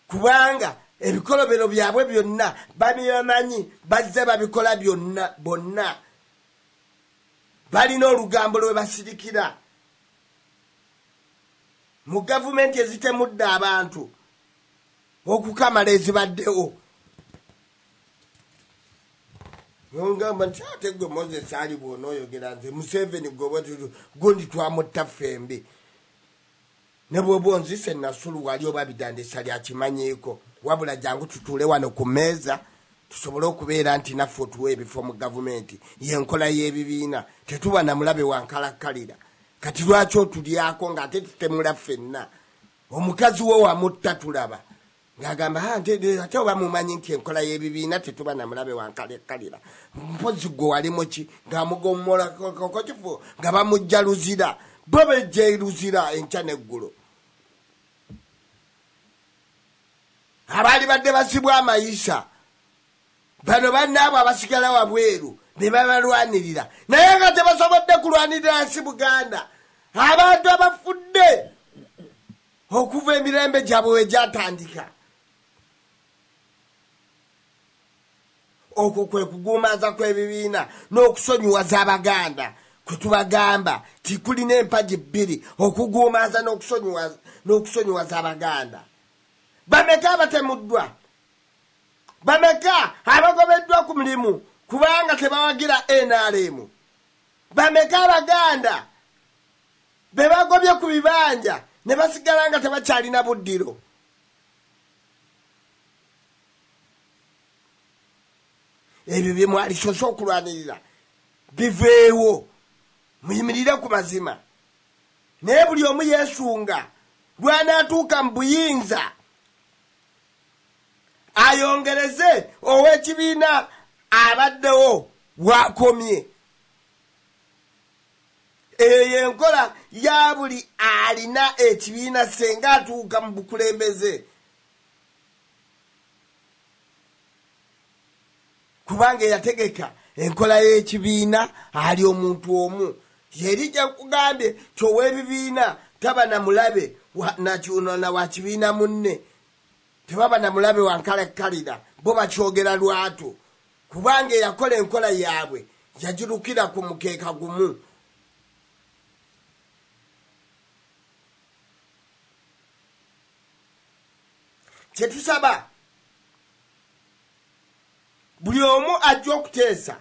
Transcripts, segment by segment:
kubanga ebikolobero byabwe byonna babimanyi bazze babikola byonna bonna balina olugambo lwe basirikira mu gavumenti ezitemudde abantu okukamala ezibaddewo ngamba nti ate gwe Moses ali bw'onoyogera nze Museveni gundi twamutta ffembi ne bw'oba onzise Nasulu wali oba bidandesa lyakimanyiiko wabula jangu tutuule wano ku mmeeza tusobole okubeera nti naffe otuwa ebifo mu gavumenti yenkola y'ebibiina tetuba na mulabe wa nkalakalira kati lwaki otulyako ng'ate tutemula ffenna omukazi wo wamutta tulaba ng'agamba ate oba mumanyi nti enkola y'ebibiina tetuba na mulabe wa nkalakalira mpozi gwe walimu ki ng'amugomola kokifu nga bamujja luzira bo bejja luzira enkya n'eggulo abaali badde basibwa amayisa bano bannaabo abasigala wabweru ne babalwanirira naye nga tebasobodde kulwanirira nsi Buganda abantu abafudde okuva emirembe gyabwe we gyatandika okwo kwe kugumaza kw'ebibiina n'okusonyiwaza Abaganda kwe tubagamba tikulina empagi bbiri okugumaza n'okusonyiwaza Abaganda. Bameka abatemuddwa bameka abagobeddwa ku mulimu kubanga tebawagira NRM bameka Abaganda be bagobye ku bibanja ne basigala nga tebakyalina buddiro. Ebyo bye mwali soso okulwanirira biveewo muyimirire ku mazima naye buli omu yeesunga lwanaatuuka mu buyinza ayongereze ow'ekibiina abaddewo wakomye. Eyo yenkola ya buli alina ekibiina senga atuuka mu bukulembeze kubanga yategeka enkola y'ekibiina ali omuntu omu yerijja kugambye ky'ow'ebibiina taba na mulabe na wa kibiina munne tebaba na mulabe wa nkalakalira bo bakyogera lwatu kubanga yakola enkola yaabwe yagirukira ku mukeeka gumu. Kyetusaba buli omu ajja okuteesa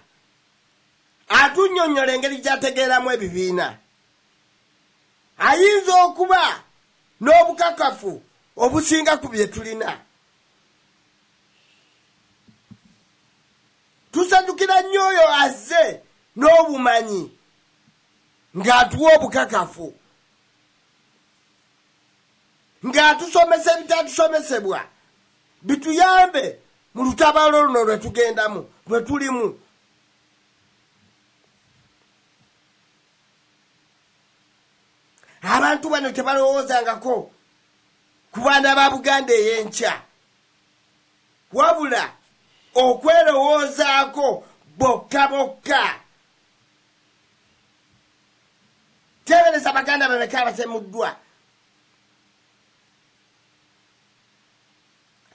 atunnyonnyola engeri gy'ategeeramu ebibiina ayinza okuba n'obukakafu obusinga ku bye tulina. Tusanyukira nnyo oyo azze n'obumanyi ng'atuwa obukakafu ng'atusomesa ebitatusomesebwa bituyambe mu lutabaalo luno lwe tugendamu lwe tulimu. Abantu bano tebalowoozangako ku baana ba Buganda ey'enkya wabula okwerowoozaako bokka bokka. Teebereza Baganda bameka abatemuddwa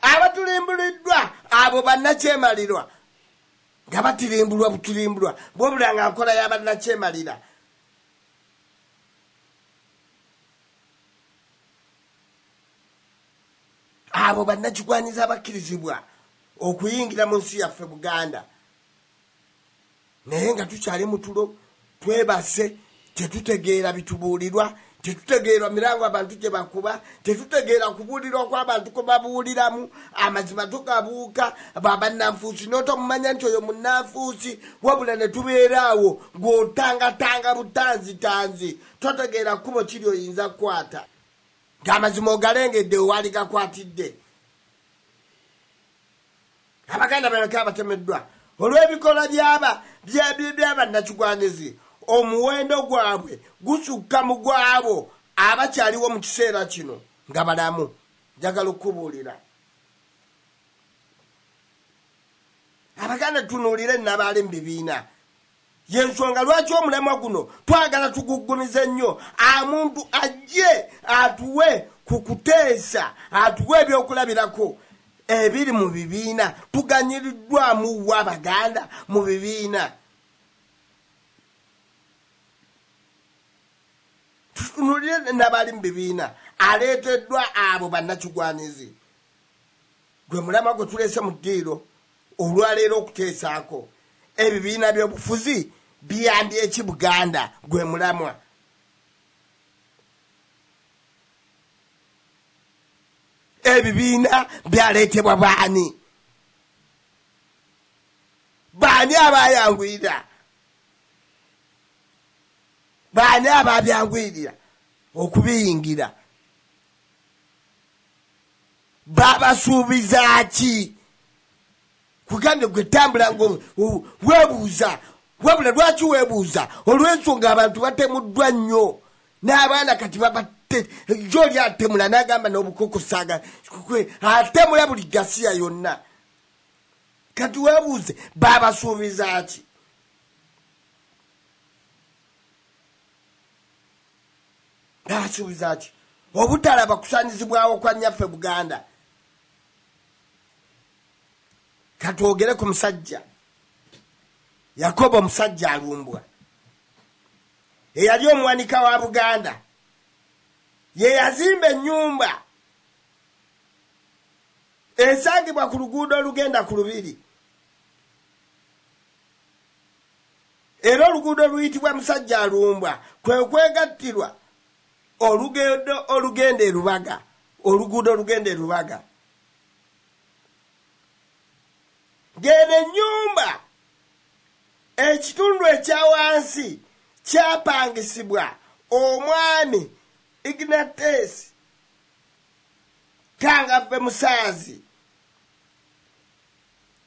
abatulimbuliddwa abo bannakyemalirwa nga batirimbulwa butirimbulwa bwobula nga nkola y'abannakyemalira. Abo bannakigwanyiza abakkirizibwa okuyingira mu nsi yaffe Buganda naye nga tukyali mu tulo twebase tetutegeera bitubuulirwa tetutegeera mirango abantu gye bakuba tetutegeera kubuulirwa kw'abantu kwe babuuliramu amazima tugabuuka babannanfuusi n'otomumanya nti oyo munnanfuusi wabula ne tubeeraawo ng'otangatanga butanzitanzi totegeera kkubo kiri oyinza kukwata ng'amazima ogalengedde owali gakwatidde. Abaganda bameka abatemeddwa olw'ebikola by'abannakigwanyizi omuwendo gwabwe gusukka mu gwabo abakyaliwo mu kiseera kino nga balamu. Njagala okubuulira Abaganda tunuulire nnabaali mu bibiina yensonga lwaki omulemwa guno twagala tuguggumize nnyo omuntu ajje atuwe kukuteesa atuwe ebyokulabirako ebiri mu bibiina tuganyiriddwamu wa Baganda mu bibiina. Tutunulire n'abali mu bibiina aleeteddwa abo bannakigwanizi. Gwe mulama gwe tuleese mu ddiiro olwaleero okuteesaako ebibiina by'obufuzi biyambye eki Buganda. Gwe mulamwa ebibiina byaleetebwa baani? Baani abayangwira? Baani ababyangwirira okubiyingira? Babasuubiza ki? Kugambye gwe tambula ngo weebuuza, wabula lwaki weebuuza? Olw'ensonga abantu batemuddwa nnyo n'abaana kati babatte. Gy'oli atemula n'agamba n'obukokosaaga atemula buli gasiya yonna. Kati weebuuze babasuubiza ki? Babasuubiza ki? Obutalaba kusaanyizibwawo kwa nnyaffe Buganda. Katwogere ku musajja Yakobo omusajja alumbwa eyali omuwanika wa Buganda. Ye yazimba ennyumba esangibwa ku luguudo olugenda ku Lubiri, era oluguudo luyitibwa musajja alumbwa kwe kwegattirwa olugenda e Lubaga, oluguudo olugenda e Lubaga. Ng'eno ennyumba ekitundu ekya wansi kyapangisibwa omwami Ignatius Kangaffe Musaazi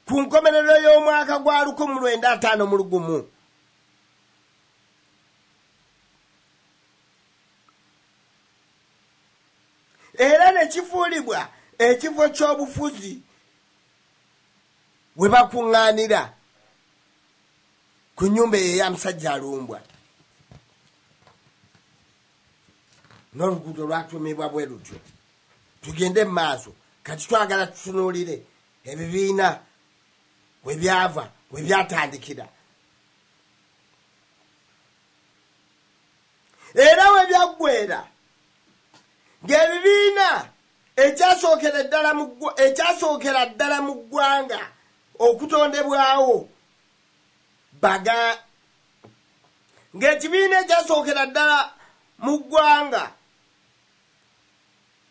ku nkomerero y'omwaka gwa 1951. Era ne kifuulibwa ekifo ky'obufuzi we bakuŋŋaanira ku nnyumba eyo eya musajja alumbwa. N'oluguudo lwatumibwa bwe lutyo. Tugende mu maaso kati twagala tutunuulire ebibiina we byava, we byatandikira, era we byaggweera. Ng'ebibiina ekyasookera ddala mu ggwanga okutondebwawo ng'ekibiina ekyasookera ddala mu ggwanga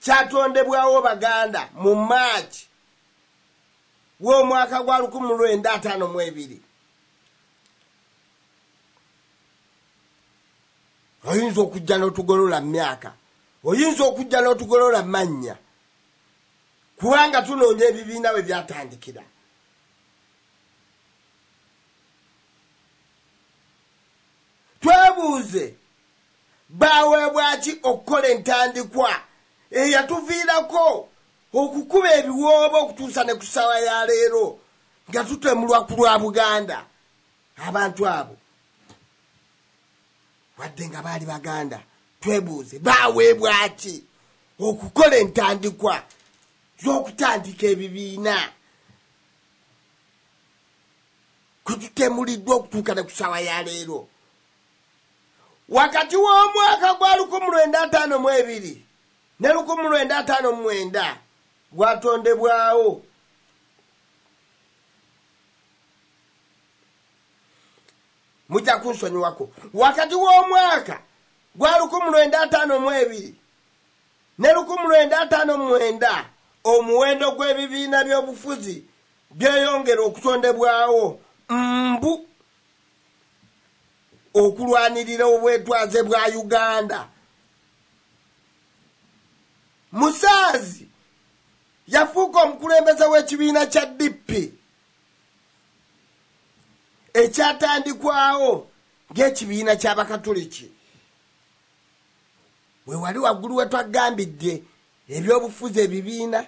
kyatondebwawo Baganda mu Maachi w'omwaka gwa 1952. Oyinza okujja n'otugolola myaka, oyinza okujja n'otugolola mannya, kubanga tunoonya ebibiina we byatandikira. Twebuuze baweebwa ki okukola entandikwa eyatuviirako okukuba ebiwoobo okutuusa ne ku ssaawa ya leero nga tutemulwa ku lwa Buganda? Abantu abo wadde nga baali Baganda, twebuuze baweebwa ki okukola entandikwa z'okutandika ebibiina kwe tutemuliddwa okutuuka ne ku ssaawa ya leero? Wakati w'omwaka gwa 1952 ne 1959 gwatondebwawo mujja kunsonyiwako. Wakati w'omwaka gwa 1952 ne 1959 omuwendo gw'ebibiina by'obufuzi byeyongera okutondebwawo mbu okulwanirira obwetwaze bwa Uganda. Musaazi yafuuka omukulembeze w'ekibiina kya DP ekyatandikwawo ng'ekibiina ky'Abakatoliki. We wali waggulu we twagambidde ebyobufuzi ebibiina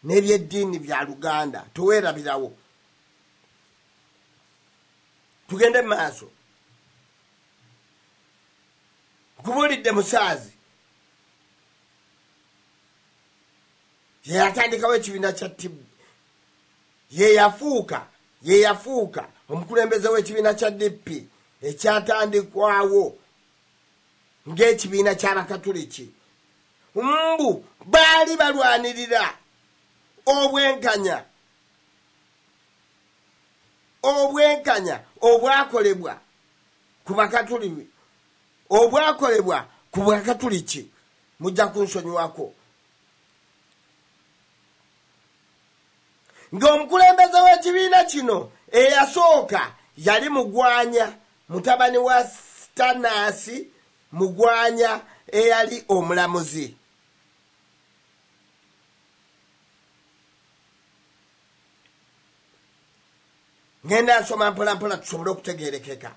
n'ebyeddiini bya Luganda, toweerabirawo. Tugende mu maaso. Kubulidde Musaazi ye yatandikawo ekibiina kya TB ye yafuuka omukulembeze w'ekibiina kya DP ekyatandikwawo ng'ekibiina ky'abakatuliki. Mbu baali balwanirira obwenkanya obwakolebwa ku bakatuliki. Mujja kunsonyiwako ng'omukulembeze w'ekibiina kino eyasooka yali Mugwanya, mutabani wa Stanasi Mugwanya eyali omulamuzi. Ngenda nsoma mpolampola tusobole okutegeerekeka.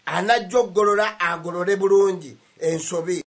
Anajja oggolola agolole bulungi ensobi.